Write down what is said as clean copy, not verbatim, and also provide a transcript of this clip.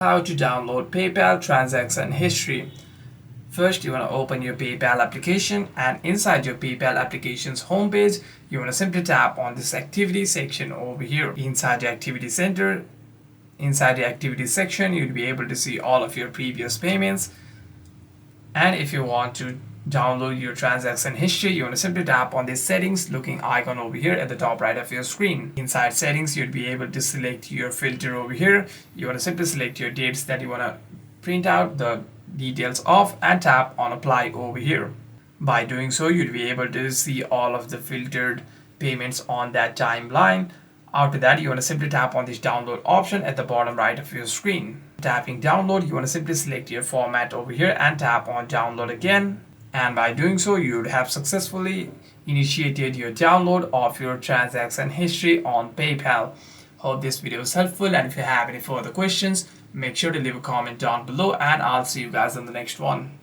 How to download PayPal transaction history. First, you want to open your PayPal application, and inside your PayPal application's homepage, you want to simply tap on this activity section over here. Inside the activity center, inside the activity section, you'll be able to see all of your previous payments. And if you want to download your transaction history, you want to simply tap on this settings looking icon over here at the top right of your screen. Inside settings, you'll be able to select your filter over here. You want to simply select your dates that you want to print out the details of and tap on apply over here. By doing so, you'll be able to see all of the filtered payments on that timeline. After that, you want to simply tap on this download option at the bottom right of your screen. Tapping download, you want to simply select your format over here and tap on download again. And by doing so, you would have successfully initiated your download of your transaction history on PayPal. Hope this video is helpful, and if you have any further questions, make sure to leave a comment down below, and I'll see you guys in the next one.